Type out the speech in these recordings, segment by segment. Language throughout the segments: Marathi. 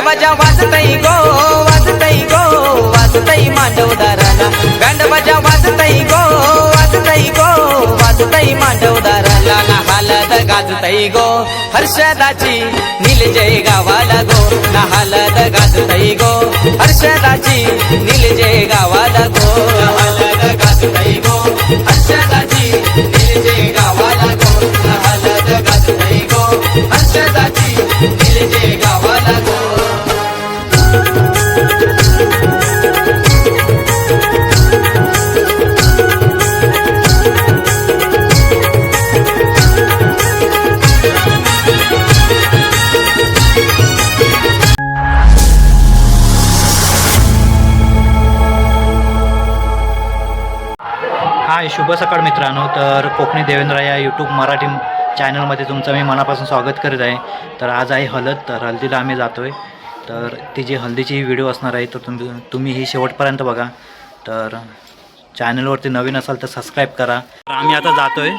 बजा वाजतई गो वाजतई गो वाजतई मांडव दाराला बँड बजा वाजतई गो वाजतई गो वाजतई मांडव दाराला ना हलद गाजतई गो हर्षदाची नीलजय गावाला गो ना हलद गाजतई गो हर्षदाची नीलजय गावाला गो हलद गाजतई गो हर्षदाची नीलजय गावाला गो ना हलद गाजतई गो हर्षदाची नीलजय गावाला गो. हाय, शुभ सकाळ मित्रांनो. तर कोकणी देवेंद्र या यूट्यूब मराठी चॅनलमध्ये तुमचं मी मनापासून स्वागत करीत आहे. तर आज आहे हळद. तर हळदीला आम्ही जातो आहे. तर ती जी हळदीची व्हिडिओ असणार आहे तर तुम्ही ही शेवटपर्यंत बघा. तर चॅनलवरती नवीन असाल तर सबस्क्राईब करा. तर आम्ही आता जातो आहे.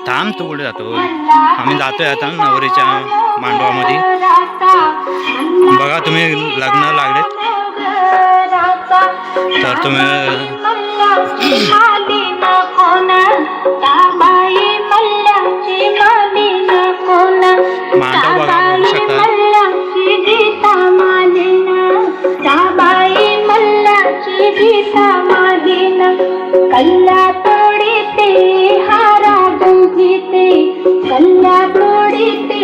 थांब, तू कुठे जातो? आम्ही जातो आहे आता नवरीच्या मांडवामध्ये. बघा तुम्ही लग्न लागलेत तर तुम्ही मांडव बघा, बघू शकता. कल्ला तोडीते हारा गुंफिते कल्ला तोडीते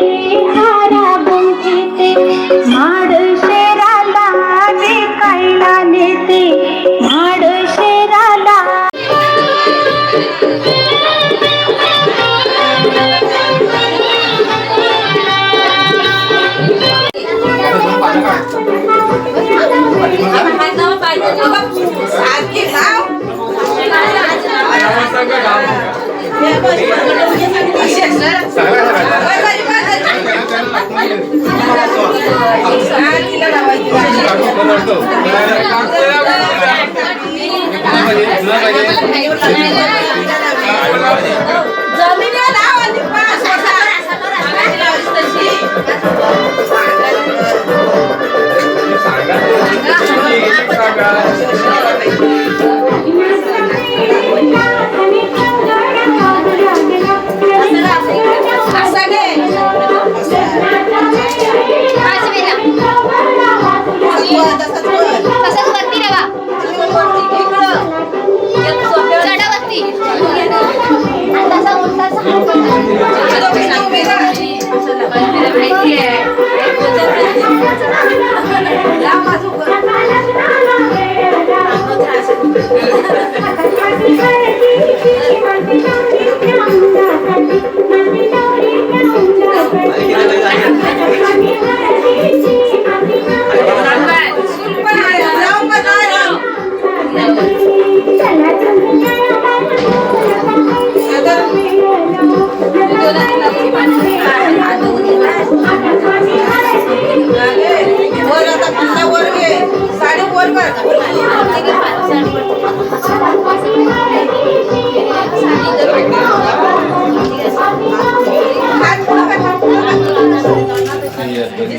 हारा गुंफिते माड शेराला विकायला नेते माड शेराला.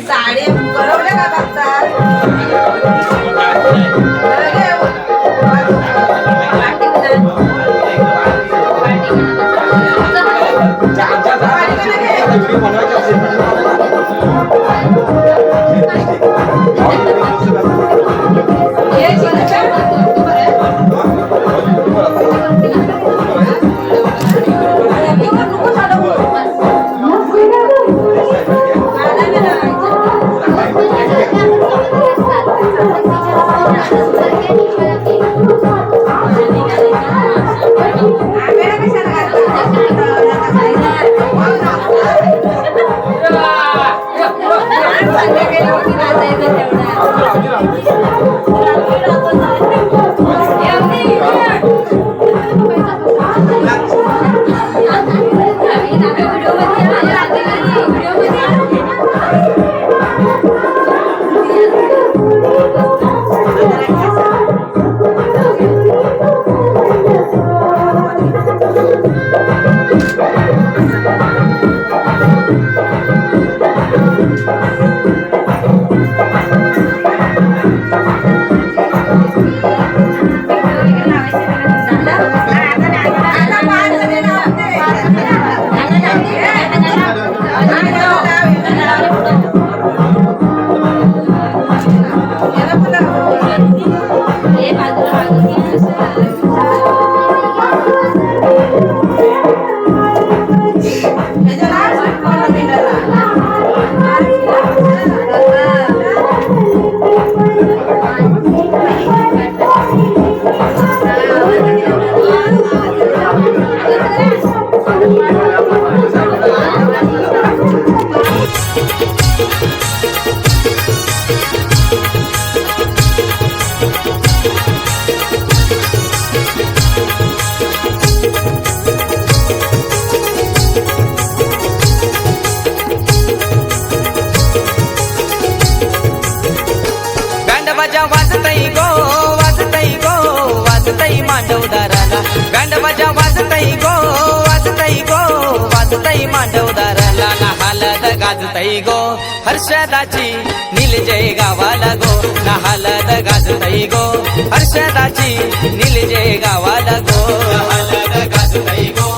साडी बनवल्या का बघतात गाजतई गो हर्षदाची निलजय गावाला गो ना हलद गाजतई गो हर्षदाची निलजय गावाला गो ना हलद गाजतई गो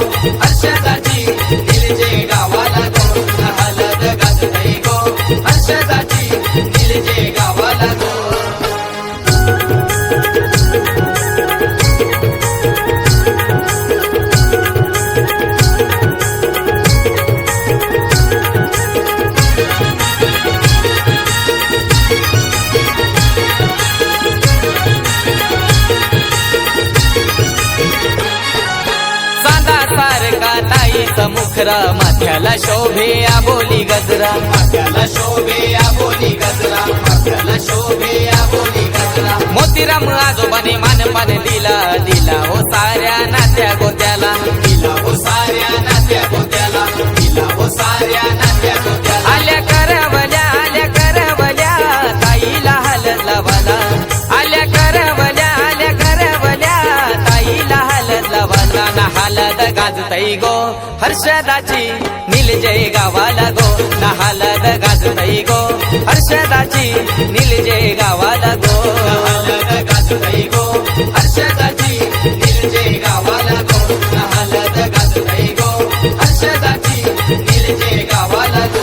हर्षदाची निलजय गावाला गो ना हलद गाजतई गो हर्षदाची निलजय गावाला गो मुखरा माथ्याला शोभे आबोली गजरा माथ्याला शोभे आबोली गजरा माथ्याला शोभे आबोली गजरा मोतीराम आजोबाने मानपान दिला दिला हो साऱ्या नात्या गोत्याला दिला हो साऱ्या नात्या गोत्याला दिला हो साऱ्या नात्या गोत्याला आल्या करवल्या ताईला हलद लावाला आल्या करवल्या ताईला हलद लावाला ना हलद गाजतई गो हर्षदाची निलजय गावाला गो ना हलद गाजतई गो हर्षदाची निलजय गावाला गो ना हलद गाजतई गो हर्षदाची निलजय गावाला गो ना हलद गाजतई गो हर्षदाची निलजय गावाला गो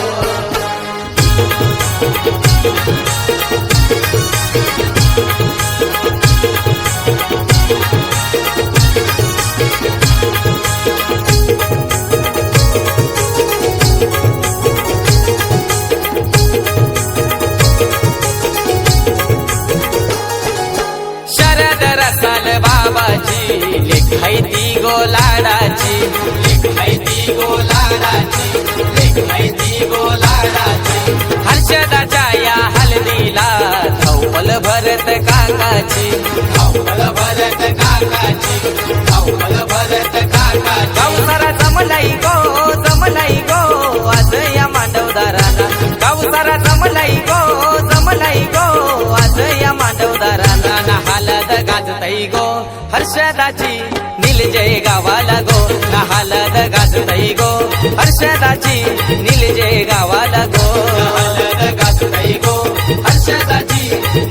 बाबाची लेखाई ती गोलाडाची लेखाई ती गोलाडाची लेखाई ती गोलाडाची हर्षदाच्या या हलदीला धावपल भरत काकाची धावपल भरत काकाची धावपल भरत काकाची गावसारा जमलाई गो आज या मांडवदाराला गावसारा जमलाई गो आज या मांडवदाराला ना हलद गाजतई गो हर्षदाची निलजय गावाला गो ना हलद गाजतई गो हर्षदाची निलजय गावाला गो ना हलद गाजतई गो हर्षदाची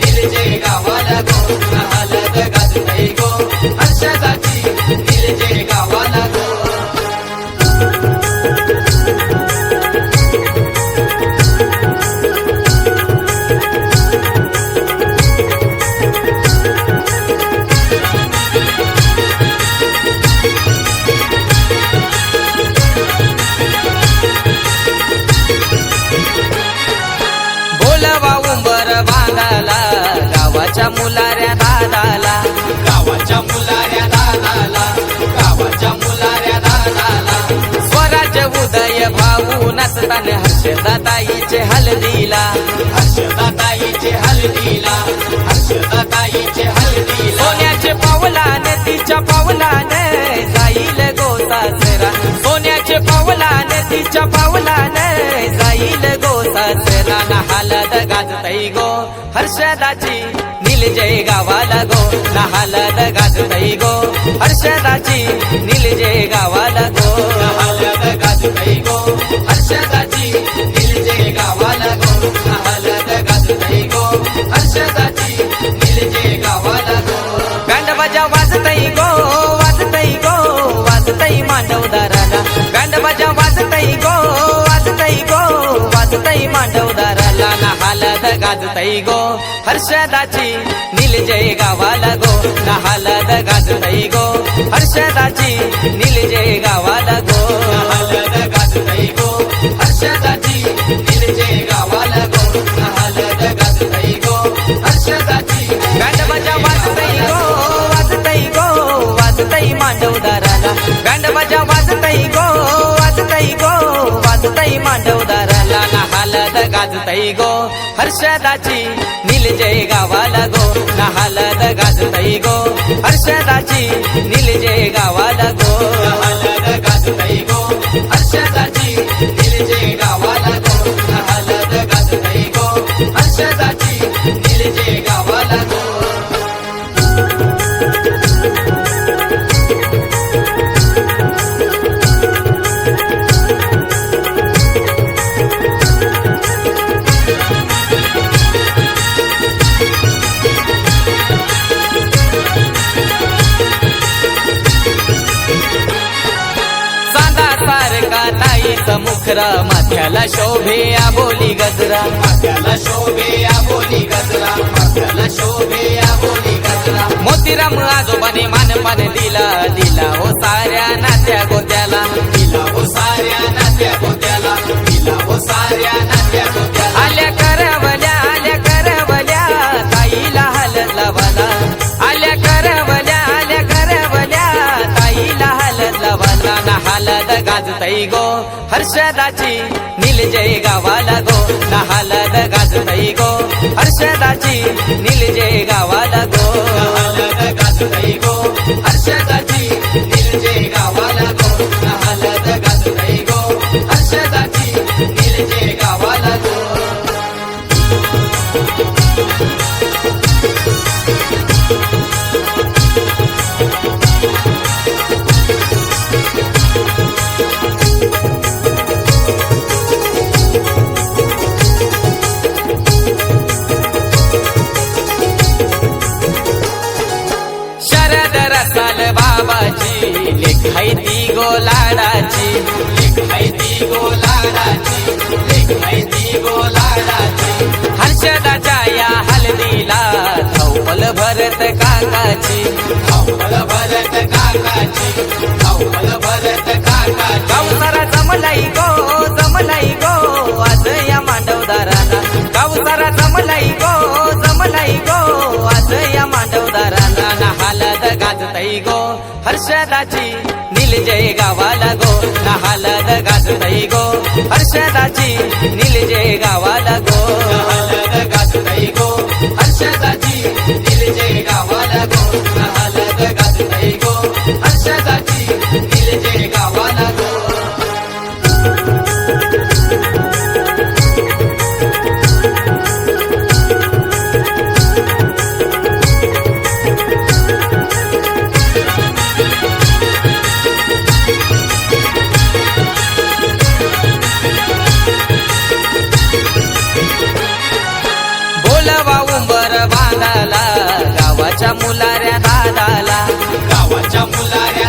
निलजय गावाला गो ना हलद गाजतई गो हर्षदाची निलजय गावाला गो गावाच्या मुलाऱ्या दादाला गावाच्या मुलाऱ्या दादाला गावाच्या मुलाऱ्या दादाला स्वराज्य उदय भाऊ नसतान हर्षदाताईचे हलदीला हर्षदाताईचे हलदीला हर्षदाताईचे हलदीला सोन्याचे पावलाने तिच्या पावलाने जाईल गो सासरा सोन्याचे पावलाने तिच्या पावलाने जाईल गो सासरा ना हलद गाजतई गो हर्षदाची निलजय गावाला गो ना हलद गाजतई गो हर्षदाची निलजय गावाला गो ना हलद गाजतई गो हर्षदाची निलजय गावाला गो ना हलद गाजतई गो हर्षदाची निलजय गावाला गो बँड बाजा वाजतई गो वाजतई मांडवदाराला बँड बाजा वाजतई गो वाजतई मांडवदाराला ना हलद गाजतई गो हर्षदाची निलजय गावाला गो ना हलद गाजतई गो हर्षदाची निलजय गावाला गो ना हलद गाजतई गो हर्षदाची निलजय गावाला गो ना हलद गाजतई गो हर्षदाची बँड बाजा वाजतई गो वाजतई मांडवदाराला बँड बाजा वाजतई गो वाजतई मांडवदाराला ना हलद गाजतई गो हर्षदाची निलजय गावाला गो ना हलद गाजतई गो हर्षदाची निलजय गावाला गो ना हलद गाजतई गो हर्षदाची निलजय गावाला गो ना हलद गाजतई गो हर्षदाची निलजय गावाला गो नखरा माथ्याला शोभे आबोली गजरा माथ्याला शोभे आबोली गजरा माथ्याला शोभे आबोली गजरा मोतीराम आजोबाने मानपान दिला दिला हो साऱ्या नात्या गोत्याला दिला हो साऱ्या नात्या गोत्याला दिला हो साऱ्या नात्या गोत्याला आल्या करवल्या ताईला हलत लावाला आल्या करवल्या ताईला हलत लावाला ना हलद गाजतई गो हर्षदाची नीलजय गावाला गो ना हलद गाजतई गो हर्षदाची नीलजय गावाला गो ना हलद गाजतई गो हर्षदाची नीलजय गावाला गो ना हलद गाजतई गो हर्षदाची नीलजय गावाला गो शरद रसाल बाबाची लेखायती गोलाडाची लेखायती गोलाडाची लेखायती गोलाडाची हर्षदाच्या या हलदीला धावपल भरत काकाची धावपल भरत काकाची धावपल भरत काकाची गावसारा जमलाई गो आज या मांडवदाराला गावसारा जमलाई गो आज या मांडवदाराला ना हलद गाजतई गो हर्षदाची नीलजय गावाला गो ना हलद गाजतई गो हर्षदाची नीलजय गावाला गो ना हलद गाजतई गो हर्षदाची नीलजय गावाला गो ना हलद गाजतई गो हर्षदाची नीलजय गावाला गो बोलवा उंबर बांधाला गावाच्या मुलाऱ्या दादाला गावाच्या मुलाऱ्या